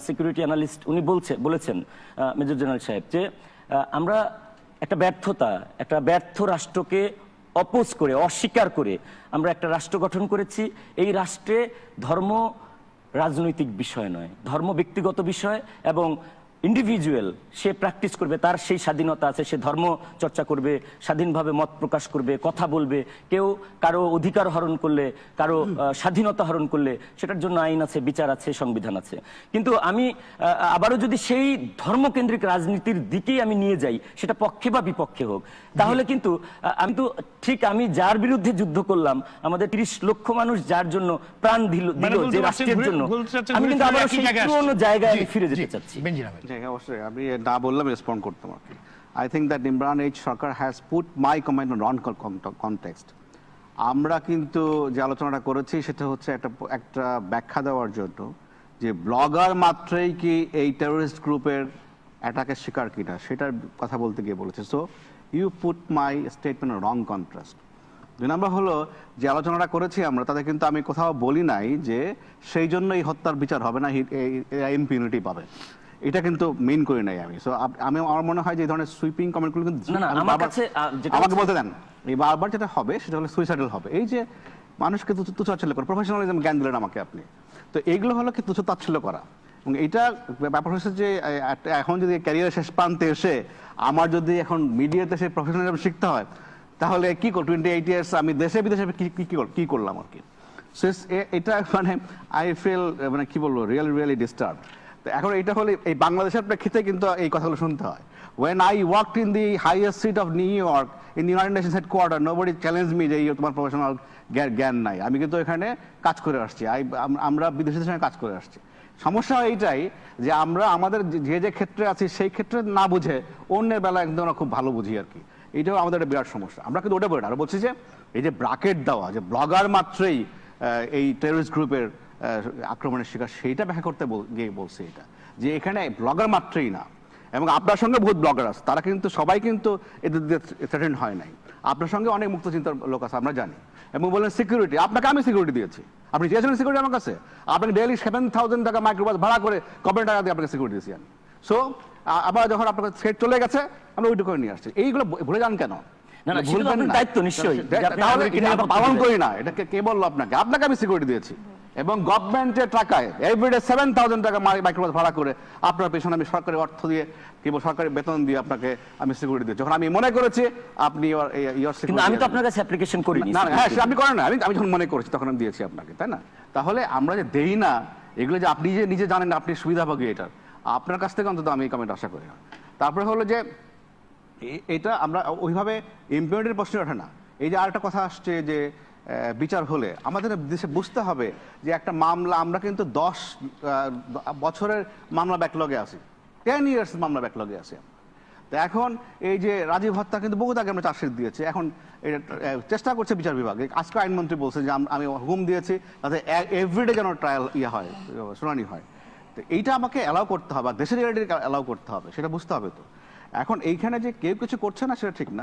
Security analyst উনি বলেছেন major general সাহেব যে আমরা একটা ব্যর্থ রাষ্ট্রকে অপোজ করে, অস্বীকার করে আমরা একটা রাষ্ট্র গঠন করেছি। এই রাষ্ট্রে ধর্ম রাজনৈতিক বিষয় নয়, ধর্ম ব্যক্তিগত বিষয়, এবং ইন্ডিভিজুয়াল সে প্র্যাকটিস করবে, তার সেই স্বাধীনতা আছে, সে ধর্ম চর্চা করবে, স্বাধীনভাবে মত প্রকাশ করবে, কথা বলবে। কেউ কারো অধিকার হরণ করলে, কারো স্বাধীনতা হরণ করলে সেটার জন্য আইন আছে, বিচার আছে, সংবিধান আছে। কিন্তু আমি আবারও যদি সেই ধর্মকেন্দ্রিক রাজনীতির দিকেই আমি নিয়ে যাই, সেটা পক্ষে বা বিপক্ষে হোক, তাহলে কিন্তু আমি যার বিরুদ্ধে যুদ্ধ করলাম, আমাদের ৩০ লক্ষ মানুষ যার জন্য প্রাণ দিল যে রাষ্ট্রের জন্য, আমি কিন্তু আবার সেই পুরনো জায়গায় ফিরে যেতে চাচ্ছি। অবশ্যই আপনি না বললাম রেসপন্ড করতাম আর কি। I think that Imran H. Sarkar has put my comment on wrong context. আমরা কিন্তু যে আলোচনাটা করেছি সেটা হচ্ছে একটা ব্যাখ্যা দেওয়ার জন্য যে ব্লগার মাত্রই কি এই টেররিস্ট গ্রুপের অ্যাটাকের শিকার কিনা সেটার কথা বলতে গিয়ে বলেছে। So you put my statement wrong contrast. ২ নম্বর হলো যে আলোচনাটা করেছি আমরা, তাতে কিন্তু আমি কোথাও বলি নাই যে সেই জন্য এই হত্যার বিচার হবে না, ইম্পিউনিটি পাবে, এটা কিন্তু মেইন করি নাই আমি। সো আমার মনে হয় যে এই ধরনের সুইপিং কমেন্টগুলো কিন্তু আমাকে বলতে দেন। এই বারবার যেটা হবে সেটা হলো সুইসাইডাল হবে। এই যে মানুষকে তুচ্ছ-তাচ্ছিল্য করা, প্রফেশনালিজম জ্ঞান দিলেন আমাকে আপনি, তো এইগুলো হলো কি তুচ্ছ-তাচ্ছিল্য করা। এবং এটা ব্যাপার হচ্ছে যে এখন যদি ক্যারিয়ারের শেষ প্রান্তে এসে আমার যদি এখন মিডিয়াতে সেই প্রফেশনালিজম শিখতে হয়, তাহলে কি 28 ইয়ার্স আমি দেশে বিদেশে কি করলাম আর কি। এটা মানে আই ফিল মানে কি বলবো, রিয়েলি ডিস্টার্ব। এখন এটা হলে এই বাংলাদেশের প্রেক্ষিতে কিন্তু এই কথাগুলো শুনতে হয়। When I walked in the highest seat of New York in the United Nations headquarters, nobody challenged me যে তোমার প্রফেশনাল জ্ঞান নাই। আমি কিন্তু এখানে কাজ করে আসছি, আমরা বিদেশিদের সঙ্গে কাজ করে আসছি। সমস্যা এইটাই যে আমরা আমাদের যে ক্ষেত্রে আছি সেই ক্ষেত্রে না বুঝে অন্যের বেলা একদম খুব ভালো বুঝি আর কি। এইটাও আমাদের একটা বিরাট সমস্যা। আমরা কিন্তু ওটা বলি না, বলছি যে এই যে ব্রাকেট দেওয়া যে ব্লগার মাত্রই এই টেররিস্ট গ্রুপের আক্রমণের শিকার, সেইটা ব্যাখ্যা করতে গিয়ে বলছে এটা যে এখানে ব্লগার মাত্রই না, এবং আপনার সঙ্গে বহুত ব্লগার আছে, তারা কিন্তু সবাই কিন্তু এদের থ্রেটেন্ড হয় নাই। আপনার সঙ্গে অনেক মুক্ত চিন্তার লোক আছে, আমরা জানি। এবং বললেন সিকিউরিটি, আপনাকে আমি সিকিউরিটি দিয়েছি, আপনি চেয়েছিলেন সিকিউরিটি আমার কাছে, আপনাকে ডেইলি 7,000 টাকা মাইক্রোবাস ভাড়া করে কবে টাকা দিয়ে আপনাকে সিকিউরিটি দিয়েছি আমি। সো আবার যখন আপনার থ্রেট চলে গেছে আমরা ওইটুকু করে নিয়ে আসছি। এইগুলো ভুলে যান কেন? দায়িত্ব নিশ্চয়ই পালন করি না, এটাকে কে বললো আপনাকে? আপনাকে আমি সিকিউরিটি দিয়েছি, এবং গভর্নমেন্টের টাকায় এভরিডে 7,000 টাকা মাইক্রোবাস ভাড়া করে আপনার পেছনে আমি সরকারি অর্থ দিয়ে কেবল সরকারি বেতন দিয়ে আপনাকে আমি সিকিউরিটি দিয়েছি, যখন আমি মনে করেছি আপনি আমি তো আপনার কাছে অ্যাপ্লিকেশন করিনি। হ্যাঁ, আপনি করেন না, আমি যখন মনে করেছি তখন আমি দিয়েছি আপনাকে, তাই না? তাহলে আমরা যে দেই না এগুলো, যে আপনি যে নিজে জানেন আপনি সুবিধাভোগী, এটার আপনার কাছ থেকে অন্তত আমি এই কমেন্ট আশা করি না। তারপরে হলো যে এটা আমরা ওইভাবে ইম্পিউনিটির প্রশ্ন ওঠে না। এই যে আরেকটা কথা আসছে যে বিচার হলে আমাদের দেশে বুঝতে হবে যে একটা মামলা, আমরা কিন্তু 10 বছরের মামলা ব্যাকলগে আছি, 10 ইয়ার্স মামলা ব্যাকলগে আছে। তো এখন এই যে রাজীব হত্যা কিন্তু বহুত আগে আমরা চার্জশিট দিয়েছি, এখন এটা চেষ্টা করছে বিচার বিভাগ। আজকে আইনমন্ত্রী বলছে যে আমি হুকুম দিয়েছি যাতে এভরিডে যেন ট্রায়াল হয়, শুনানি হয়। তো এইটা আমাকে অ্যালাউ করতে হবে, দেশের অ্যালাউ করতে হবে, সেটা বুঝতে হবে। তো এখন এইখানে যে কেউ কিছু করছে না সেটা ঠিক না।